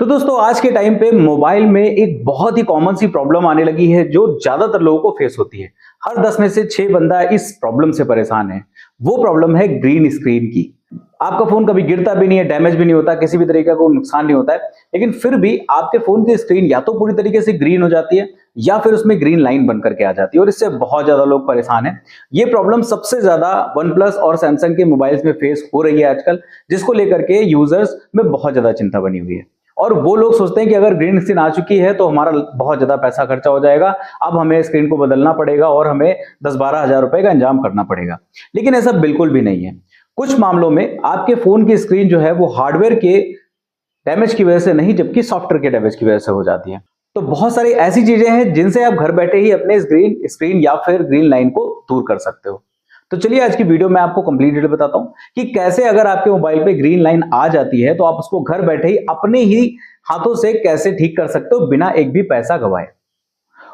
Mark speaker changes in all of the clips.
Speaker 1: तो दोस्तों आज के टाइम पे मोबाइल में एक बहुत ही कॉमन सी प्रॉब्लम आने लगी है जो ज्यादातर लोगों को फेस होती है। हर 10 में से 6 बंदा इस प्रॉब्लम से परेशान है। वो प्रॉब्लम है ग्रीन स्क्रीन की। आपका फोन कभी गिरता भी नहीं है, डैमेज भी नहीं होता, किसी भी तरीके का कोई नुकसान नहीं होता है, लेकिन फिर भी आपके फोन की स्क्रीन या तो पूरी तरीके से ग्रीन हो जाती है या फिर उसमें ग्रीन लाइन बन करके आ जाती है और इससे बहुत ज्यादा लोग परेशान हैं। ये प्रॉब्लम सबसे ज्यादा वन प्लस और सैमसंग के मोबाइल्स में फेस हो रही है आजकल, जिसको लेकर के यूजर्स में बहुत ज्यादा चिंता बनी हुई है। और वो लोग सोचते हैं कि अगर ग्रीन स्क्रीन आ चुकी है तो हमारा बहुत ज्यादा पैसा खर्चा हो जाएगा, अब हमें स्क्रीन को बदलना पड़ेगा और हमें 10-12 हजार रुपए का इंतजाम करना पड़ेगा। लेकिन ऐसा बिल्कुल भी नहीं है। कुछ मामलों में आपके फोन की स्क्रीन जो है वो हार्डवेयर के डैमेज की वजह से नहीं, जबकि सॉफ्टवेयर के डैमेज की वजह से हो जाती है। तो बहुत सारी ऐसी चीजें हैं जिनसे आप घर बैठे ही अपने स्क्रीन या फिर ग्रीन लाइन को दूर कर सकते हो। तो चलिए आज की वीडियो में आपको कंप्लीट डिटेल बताता हूं कि कैसे अगर आपके मोबाइल पे ग्रीन लाइन आ जाती है तो आप उसको घर बैठे ही अपने ही हाथों से कैसे ठीक कर सकते हो बिना एक भी पैसा गवाए।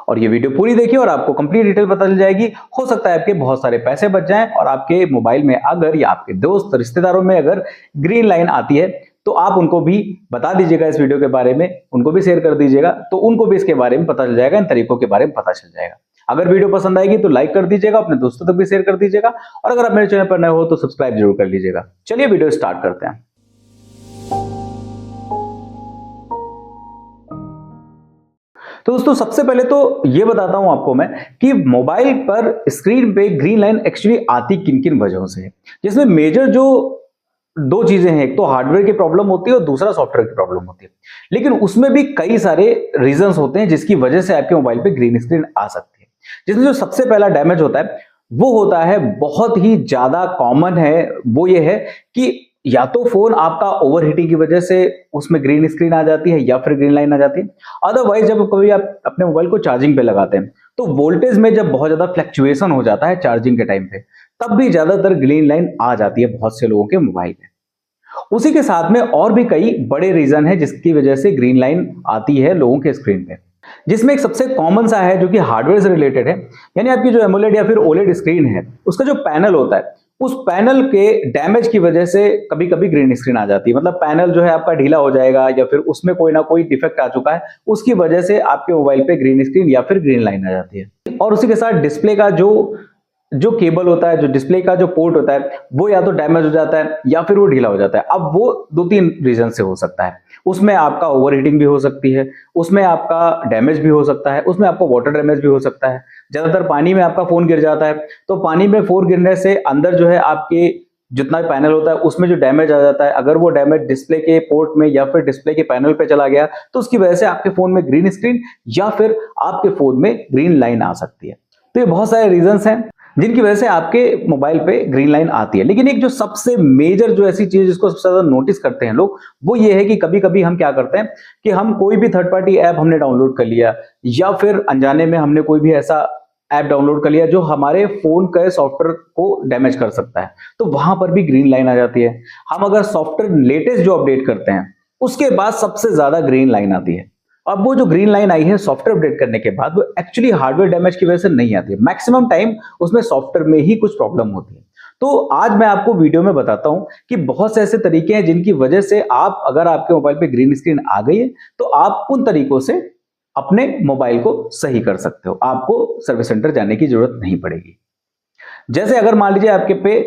Speaker 1: और ये वीडियो पूरी देखिए और आपको कंप्लीट डिटेल पता चल जाएगी। हो सकता है आपके बहुत सारे पैसे बच जाएं और आपके मोबाइल में अगर या आपके दोस्त रिश्तेदारों में अगर ग्रीन लाइन आती है तो आप उनको भी बता दीजिएगा इस वीडियो के बारे में, उनको भी शेयर कर दीजिएगा तो उनको भी इसके बारे में पता चल जाएगा, इन तरीकों के बारे में पता चल जाएगा। अगर वीडियो पसंद आएगी तो लाइक कर दीजिएगा, अपने दोस्तों तक भी शेयर कर दीजिएगा और अगर आप मेरे चैनल पर नए हो तो सब्सक्राइब जरूर कर लीजिएगा। चलिए वीडियो स्टार्ट करते हैं। तो दोस्तों सबसे पहले तो ये बताता हूं आपको मैं कि मोबाइल पर स्क्रीन पे ग्रीन लाइन एक्चुअली आती किन किन वजहों से है, जिसमें मेजर जो दो चीजें हैं, एक तो हार्डवेयर की प्रॉब्लम होती है और दूसरा सॉफ्टवेयर की प्रॉब्लम होती है। लेकिन उसमें भी कई सारे रीजंस होते हैं जिसकी वजह से आपके मोबाइल पे ग्रीन स्क्रीन आ सकती है। जिसमें जो सबसे पहला डैमेज होता है वो होता है, बहुत ही ज्यादा कॉमन है, वो ये है कि या तो फोन आपका ओवरहीटिंग की वजह से उसमें ग्रीन स्क्रीन आ जाती है या फिर ग्रीन लाइन आ जाती है। अदरवाइज जब कभी आप अपने मोबाइल को चार्जिंग पे लगाते हैं तो वोल्टेज में जब बहुत ज्यादा फ्लक्चुएशन हो जाता है चार्जिंग के टाइम पे, तब भी ज्यादातर ग्रीन लाइन आ जाती है बहुत से लोगों के मोबाइल में। उसी के साथ में और भी कई बड़े रीजन है जिसकी वजह से ग्रीन लाइन आती है लोगों के स्क्रीन पे, जिसमें एक सबसे कॉमन सा है जो कि हार्डवेयर से रिलेटेड है। यानी आपकी जो एमोलेड या फिर ओलेड स्क्रीन है उसका जो पैनल होता है उस पैनल के डैमेज की वजह से कभी कभी ग्रीन स्क्रीन आ जाती है। मतलब पैनल जो है आपका ढीला हो जाएगा या फिर उसमें कोई ना कोई डिफेक्ट आ चुका है, उसकी वजह से आपके मोबाइल पे ग्रीन स्क्रीन या फिर ग्रीन लाइन आ जाती है। और उसी के साथ डिस्प्ले का जो जो केबल होता है, जो डिस्प्ले का जो पोर्ट होता है वो या तो डैमेज हो जाता है या फिर वो ढीला हो जाता है। अब वो 2-3 रीजन से हो सकता है। उसमें आपका ओवरहीटिंग भी हो सकती है, उसमें आपका डैमेज भी हो सकता है, उसमें आपका वाटर डैमेज भी हो सकता है। ज्यादातर पानी में आपका फोन गिर जाता है तो पानी में फोन गिरने से अंदर जो है आपके जितना भी पैनल होता है उसमें जो डैमेज आ जाता है, अगर वो डैमेज डिस्प्ले के पोर्ट में या फिर डिस्प्ले के पैनल पे चला गया तो उसकी वजह से आपके फोन में ग्रीन स्क्रीन या फिर आपके फोन में ग्रीन लाइन आ सकती है। तो ये बहुत सारे रीजंस हैं जिनकी वजह से आपके मोबाइल पे ग्रीन लाइन आती है। लेकिन एक जो सबसे मेजर जो ऐसी चीज जिसको सबसे ज्यादा नोटिस करते हैं लोग, वो ये है कि कभी कभी हम क्या करते हैं कि हम कोई भी थर्ड पार्टी ऐप हमने डाउनलोड कर लिया या फिर अनजाने में हमने कोई भी ऐसा ऐप डाउनलोड कर लिया जो हमारे फोन के सॉफ्टवेयर को डैमेज कर सकता है, तो वहां पर भी ग्रीन लाइन आ जाती है। हम अगर सॉफ्टवेयर लेटेस्ट जो अपडेट करते हैं उसके बाद सबसे ज्यादा ग्रीन लाइन आती है। अब वो जो ग्रीन लाइन आई है सॉफ्टवेयर अपडेट करने के बाद, वो एक्चुअली हार्डवेयर डैमेज की वजह से नहीं आती है। मैक्सिमम टाइम उसमें सॉफ्टवेयर में ही कुछ प्रॉब्लम होती है। तो आज मैं आपको वीडियो में बताता हूं कि बहुत से ऐसे तरीके हैं जिनकी वजह से आप, अगर आपके मोबाइल पे ग्रीन स्क्रीन आ गई है तो आप उन तरीकों से अपने मोबाइल को सही कर सकते हो। आपको सर्विस सेंटर जाने की जरूरत नहीं पड़ेगी। जैसे अगर मान लीजिए आपके पे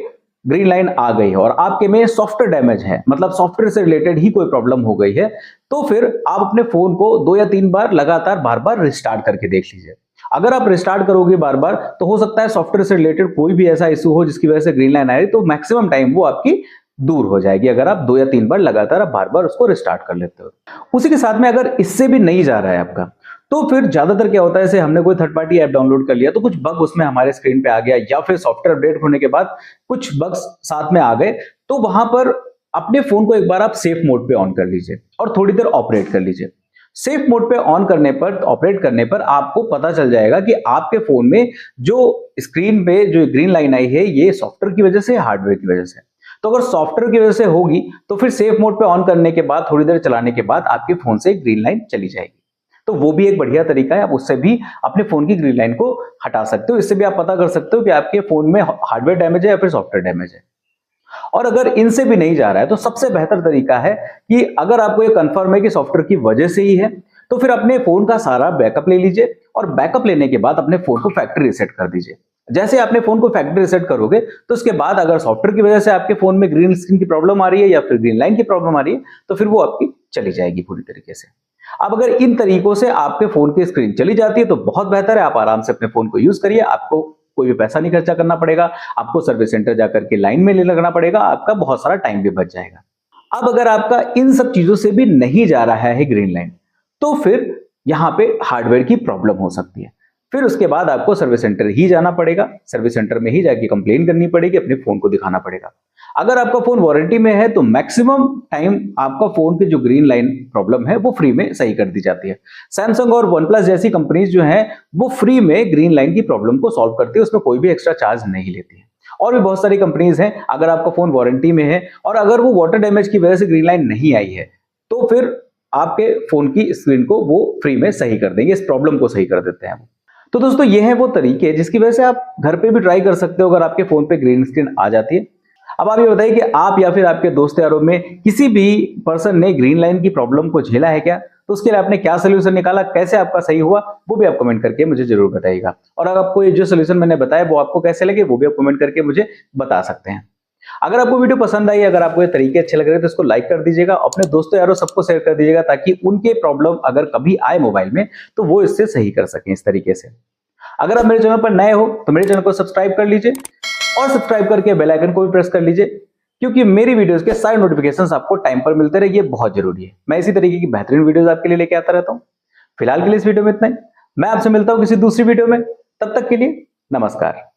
Speaker 1: ग्रीन लाइन आ गई है और आपके में सॉफ्टवेयर डैमेज है, मतलब सॉफ्टवेयर से रिलेटेड ही कोई प्रॉब्लम हो गई है, तो फिर आप अपने फोन को 2 या 3 बार लगातार बार बार रिस्टार्ट करके देख लीजिए। अगर आप रिस्टार्ट करोगे बार बार तो हो सकता है सॉफ्टवेयर से रिलेटेड कोई भी ऐसा इशू हो जिसकी वजह से ग्रीन लाइन आए, तो मैक्सिमम टाइम वो आपकी दूर हो जाएगी अगर आप 2 या 3 बार लगातार बार बार उसको रिस्टार्ट कर लेते हो। उसी के साथ में अगर इससे भी नहीं जा रहा है आपका, तो फिर ज्यादातर क्या होता है, जैसे हमने कोई थर्ड पार्टी ऐप डाउनलोड कर लिया तो कुछ बग उसमें हमारे स्क्रीन पे आ गया या फिर सॉफ्टवेयर अपडेट होने के बाद कुछ बग्स साथ में आ गए, तो वहां पर अपने फोन को एक बार आप सेफ मोड पे ऑन कर लीजिए और थोड़ी देर ऑपरेट कर लीजिए। सेफ मोड पे ऑन करने पर, ऑपरेट करने पर आपको पता चल जाएगा कि आपके फोन में जो स्क्रीन पे जो ग्रीन लाइन आई है ये सॉफ्टवेयर की वजह से, हार्डवेयर की वजह से। तो अगर सॉफ्टवेयर की वजह से होगी तो फिर सेफ मोड पे ऑन करने के बाद, थोड़ी देर चलाने के बाद आपके फोन से ग्रीन लाइन चली जाएगी। तो वो भी एक बढ़िया तरीका है, आप उससे भी अपने फोन की ग्रीन लाइन को हटा सकते हो। इससे भी आप पता कर सकते हो कि आपके फोन में हार्डवेयर डैमेज है या फिर सॉफ्टवेयर डैमेज है। और अगर इनसे भी नहीं जा रहा है तो सबसे बेहतर तरीका है कि अगर आपको ये कंफर्म है कि सॉफ्टवेयर की वजह से ही है, तो फिर अपने फोन का सारा बैकअप ले लीजिए और बैकअप लेने के बाद अपने फोन को फैक्ट्री रीसेट कर दीजिए। जैसे आपने फोन को फैक्ट्री रीसेट करोगे तो उसके बाद अगर सॉफ्टवेयर की वजह से आपके फोन में ग्रीन स्क्रीन की प्रॉब्लम आ रही है या फिर ग्रीन लाइन की प्रॉब्लम आ रही है, तो फिर वो आपकी चली जाएगी पूरी तरीके से। अब अगर इन तरीकों से आपके फोन की स्क्रीन चली जाती है तो बहुत बेहतर है, आप आराम से अपने फोन को यूज करिए, आपको कोई भी पैसा नहीं खर्चा करना पड़ेगा, आपको सर्विस सेंटर जाकर के लाइन में नहीं लगना पड़ेगा, आपका बहुत सारा टाइम भी बच जाएगा। अब अगर आपका इन सब चीजों से भी नहीं जा रहा है ग्रीन लाइन, तो फिर यहां पे हार्डवेयर की प्रॉब्लम हो सकती है। फिर उसके बाद आपको सर्विस सेंटर ही जाना पड़ेगा, सर्विस सेंटर में ही जाके कंप्लेन करनी पड़ेगी, अपने फोन को दिखाना पड़ेगा। अगर आपका फोन वारंटी में है तो मैक्सिमम टाइम आपका फोन की जो ग्रीन लाइन प्रॉब्लम है वो फ्री में सही कर दी जाती है। सैमसंग और वन प्लस जैसी कंपनीज जो हैं वो फ्री में ग्रीन लाइन की प्रॉब्लम को सॉल्व करती है, उसमें कोई भी एक्स्ट्रा चार्ज नहीं लेती है। और भी बहुत सारी कंपनीज हैं, अगर आपका फोन वारंटी में है और अगर वो वाटर डैमेज की वजह से ग्रीन लाइन नहीं आई है तो फिर आपके फोन की स्क्रीन को वो फ्री में सही कर देंगे, इस प्रॉब्लम को सही कर देते हैं। तो दोस्तों ये है वो तरीके जिसकी वजह से आप घर पे भी ट्राई कर सकते हो अगर आपके फोन पे ग्रीन स्क्रीन आ जाती है। अब आप ये बताइए कि आप या फिर आपके दोस्त यारों में किसी भी पर्सन ने ग्रीन लाइन की प्रॉब्लम को झेला है क्या, तो उसके लिए आपने क्या सोल्यूशन निकाला, कैसे आपका सही हुआ, वो भी आप कमेंट करके मुझे जरूर बताइएगा। और अगर आपको ये जो सोल्यूशन मैंने बताया वो आपको कैसे लगे वो भी आप कमेंट करके मुझे बता सकते हैं। अगर आपको वीडियो पसंद आई, अगर आपको ये तरीके अच्छे लग रहे हैं तो इसको लाइक कर दीजिएगा, अपने दोस्तों यारों सबको शेयर कर दीजिएगा ताकि उनके प्रॉब्लम अगर कभी आए मोबाइल में तो वो इससे सही कर सकें इस तरीके से। अगर आप मेरे चैनल पर नए हो तो मेरे चैनल को सब्सक्राइब कर लीजिए और सब्सक्राइब करके बेल आइकन को भी प्रेस कर लीजिए, क्योंकि मेरी वीडियोस के सारे नोटिफिकेशंस आपको टाइम पर मिलते रहे, ये बहुत जरूरी है। मैं इसी तरीके की बेहतरीन वीडियोस आपके लिए लेके आता रहता हूं। फिलहाल के लिए इस वीडियो में इतना ही, मैं आपसे मिलता हूं किसी दूसरी वीडियो में, तब तक के लिए नमस्कार।